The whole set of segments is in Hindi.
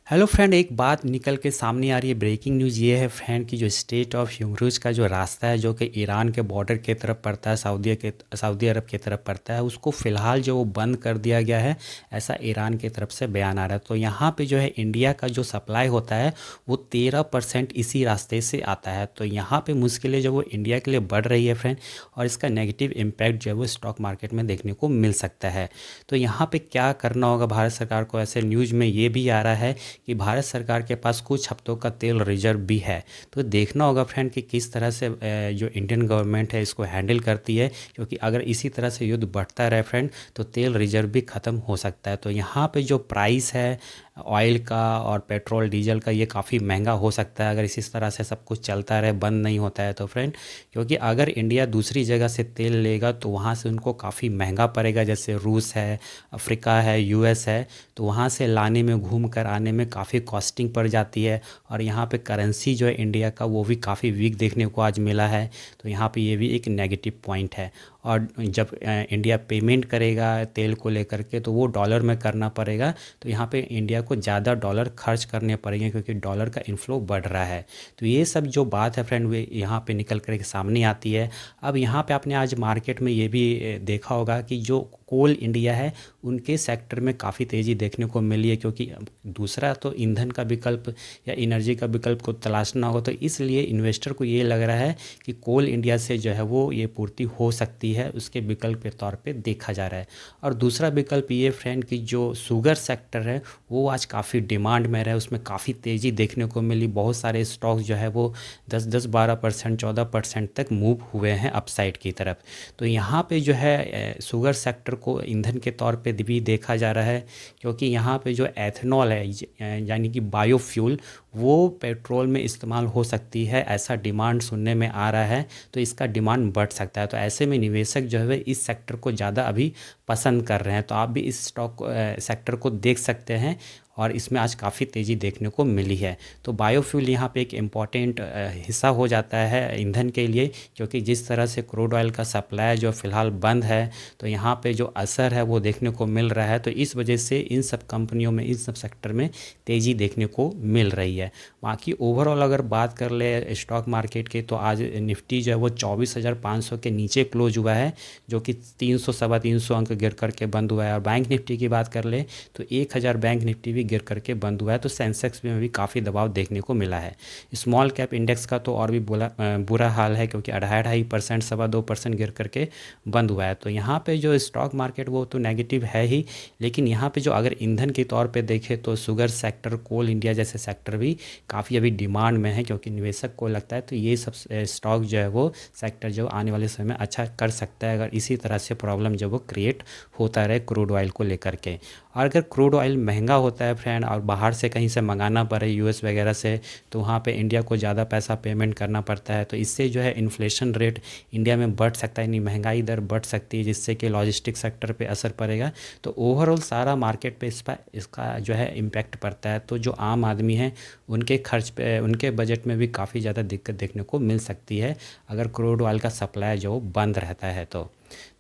हेलो फ्रेंड, एक बात निकल के सामने आ रही है। ब्रेकिंग न्यूज़ ये है फ्रेंड कि जो स्टेट ऑफ हुर्मुज़ का जो रास्ता है जो कि ईरान के बॉर्डर के तरफ पड़ता है, सऊदी अरब की तरफ पड़ता है, उसको फ़िलहाल जो वो बंद कर दिया गया है, ऐसा ईरान की तरफ से बयान आ रहा है। तो यहाँ पे जो है इंडिया का जो सप्लाई होता है वो 13% इसी रास्ते से आता है। तो यहाँ पे मुश्किलें जो वो इंडिया के लिए बढ़ रही है फ्रेंड, और इसका नेगेटिव इम्पैक्ट जो है वो स्टॉक मार्केट में देखने को मिल सकता है। तो यहाँ पे क्या करना होगा भारत सरकार को? ऐसे न्यूज़ में ये भी आ रहा है कि भारत सरकार के पास कुछ हफ्तों का तेल रिजर्व भी है। तो देखना होगा फ्रेंड कि किस तरह से जो इंडियन गवर्नमेंट है इसको हैंडल करती है, क्योंकि अगर इसी तरह से युद्ध बढ़ता रहे फ्रेंड तो तेल रिजर्व भी ख़त्म हो सकता है। तो यहाँ पे जो प्राइस है ऑयल का और पेट्रोल डीजल का, ये काफ़ी महंगा हो सकता है अगर इसी तरह से सब कुछ चलता रहे, बंद नहीं होता है तो फ्रेंड। क्योंकि अगर इंडिया दूसरी जगह से तेल लेगा तो वहाँ से उनको काफ़ी महंगा पड़ेगा, जैसे रूस है, अफ्रीका है, यूएस है। तो वहाँ से लाने में, घूम कर आने में काफ़ी कॉस्टिंग पड़ जाती है। और यहाँ पे करेंसी जो है इंडिया का वो भी काफ़ी वीक देखने को आज मिला है। तो यहाँ पे ये भी एक नेगेटिव पॉइंट है। और जब इंडिया पेमेंट करेगा तेल को लेकर के तो वो डॉलर में करना पड़ेगा। तो यहाँ पे इंडिया को ज़्यादा डॉलर खर्च करने पड़ेंगे क्योंकि डॉलर का इन्फ्लो बढ़ रहा है। तो ये सब जो बात है फ्रेंड वे यहाँ पे निकल कर के सामने आती है। अब यहाँ पे आपने आज मार्केट में ये भी देखा होगा कि जो कोल इंडिया है उनके सेक्टर में काफ़ी तेज़ी देखने को मिली है, क्योंकि दूसरा तो ईंधन का विकल्प या एनर्जी का विकल्प को तलाशना होगा। तो इसलिए इन्वेस्टर को ये लग रहा है कि कोल इंडिया से जो है वो ये पूर्ति हो सकती है, उसके विकल्प के तौर पे देखा जा रहा है। और दूसरा विकल्प ये फ्रेंड कि जो शुगर सेक्टर है वो आज काफ़ी डिमांड में रहा है, उसमें काफ़ी तेज़ी देखने को मिली। बहुत सारे स्टॉक जो है वो 10-10, 12%, 14% तक मूव हुए हैं अपसाइड की तरफ। तो यहाँ पे जो है शुगर सेक्टर को ईंधन के तौर पे भी देखा जा रहा है, क्योंकि यहाँ पे जो एथेनॉल है यानी कि बायोफ्यूल, वो पेट्रोल में इस्तेमाल हो सकती है, ऐसा डिमांड सुनने में आ रहा है। तो इसका डिमांड बढ़ सकता है। तो ऐसे में निवेशक जो है इस सेक्टर को ज़्यादा अभी पसंद कर रहे हैं। तो आप भी इस स्टॉक सेक्टर को देख सकते हैं और इसमें आज काफ़ी तेज़ी देखने को मिली है। तो बायोफ्यूल यहाँ पे एक इम्पॉर्टेंट हिस्सा हो जाता है ईंधन के लिए, क्योंकि जिस तरह से क्रूड ऑयल का सप्लाई जो फ़िलहाल बंद है तो यहाँ पे जो असर है वो देखने को मिल रहा है। तो इस वजह से इन सब कंपनियों में, इन सब सेक्टर में तेज़ी देखने को मिल रही है। बाकी ओवरऑल अगर बात कर ले स्टॉक मार्केट के, तो आज निफ्टी जो है वो 24,500 के नीचे क्लोज हुआ है, जो कि 300 सवा 300 अंक गिर करके बंद हुआ है। और बैंक निफ्टी की बात कर ले तो 1000 बैंक निफ्टी भी गिर करके बंद हुआ है। तो सेंसेक्स में भी काफ़ी दबाव देखने को मिला है। स्मॉल कैप इंडेक्स का तो और भी बुरा हाल है, क्योंकि 2.5% 2% गिर करके बंद हुआ है। तो यहाँ पे जो स्टॉक मार्केट वो तो नेगेटिव है ही, लेकिन यहाँ पे जो अगर ईंधन के तौर पे देखें तो शुगर सेक्टर, कोल इंडिया जैसे सेक्टर भी काफ़ी अभी डिमांड में है, क्योंकि निवेशक को लगता है तो ये सब स्टॉक जो है वो सेक्टर जो आने वाले समय में अच्छा कर सकता है, अगर इसी तरह से प्रॉब्लम जो वो क्रिएट होता रहे क्रूड ऑयल को लेकर के। और अगर क्रूड ऑयल महंगा होता है फ्रेंड और बाहर से कहीं से मंगाना पड़े यूएस वगैरह से, तो वहाँ पे इंडिया को ज़्यादा पैसा पेमेंट करना पड़ता है। तो इससे जो है इन्फ्लेशन रेट इंडिया में बढ़ सकता है, यानी महंगाई दर बढ़ सकती है, जिससे कि लॉजिस्टिक सेक्टर पे असर पड़ेगा। तो ओवरऑल सारा मार्केट पे इसका जो है इम्पैक्ट पड़ता है। तो जो आम आदमी है उनके खर्च पे, उनके बजट में भी काफ़ी ज़्यादा दिक्कत देखने को मिल सकती है अगर क्रूड ऑयल का सप्लाई जो बंद रहता है।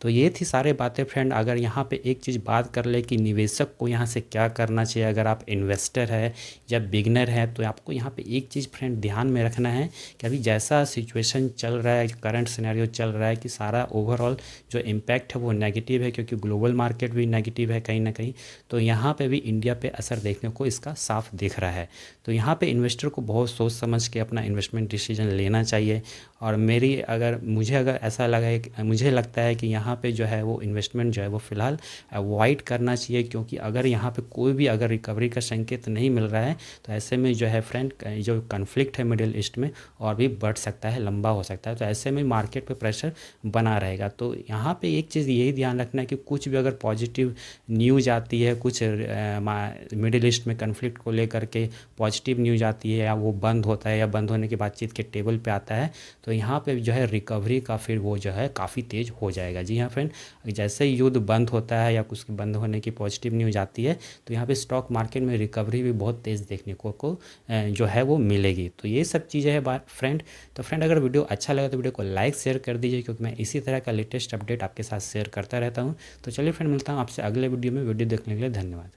तो ये थी सारी बातें फ्रेंड। अगर यहाँ पे एक चीज़ बात कर ले कि निवेशक को यहाँ से क्या करना चाहिए, अगर आप इन्वेस्टर है या बिगनर है, तो आपको यहाँ पे एक चीज़ फ्रेंड ध्यान में रखना है कि अभी जैसा सिचुएशन चल रहा है, करंट सिनेरियो चल रहा है, कि सारा ओवरऑल जो इम्पैक्ट है वो नेगेटिव है, क्योंकि ग्लोबल मार्केट भी नेगेटिव है कहीं ना कहीं। तो यहाँ पे भी इंडिया पे असर देखने को इसका साफ दिख रहा है। तो यहाँ पे इन्वेस्टर को बहुत सोच समझ के अपना इन्वेस्टमेंट डिसीजन लेना चाहिए। और मुझे अगर ऐसा लगा है, मुझे लगता है कि यहाँ पे जो है वो इन्वेस्टमेंट जो है वो फ़िलहाल अवॉइड करना चाहिए, क्योंकि अगर यहाँ पे कोई भी अगर रिकवरी का संकेत नहीं मिल रहा है तो ऐसे में जो है फ्रेंड जो कन्फ्लिक्ट है मिडिल ईस्ट में और भी बढ़ सकता है, लंबा हो सकता है। तो ऐसे में मार्केट पे प्रेशर बना रहेगा। तो यहाँ पे एक चीज़ यही ध्यान रखना है कि कुछ भी अगर पॉजिटिव न्यूज़ आती है, कुछ मिडिल ईस्ट में कन्फ्लिक्ट को लेकर के पॉजिटिव न्यूज़ आती है, या वो बंद होता है या बंद होने की बातचीत के टेबल पे आता है, तो यहाँ पे जो है रिकवरी का फिर वो जो है काफ़ी तेज़ हो जाएगा। जी हाँ फ्रेंड, जैसे ही युद्ध बंद होता है या कुछ बंद होने की पॉजिटिव न्यूज़ आती है तो यहाँ पे स्टॉक मार्केट में रिकवरी भी बहुत तेज़ देखने को जो है वो मिलेगी। तो ये सब चीज़ें हैं बात फ्रेंड। तो फ्रेंड अगर वीडियो अच्छा लगा तो वीडियो को लाइक शेयर कर दीजिए, क्योंकि मैं इसी तरह का लेटेस्ट अपडेट आपके साथ शेयर करता रहता हूँ। तो चलिए फ्रेंड, मिलता हूँ आपसे अगले वीडियो में। वीडियो देखने के लिए धन्यवाद।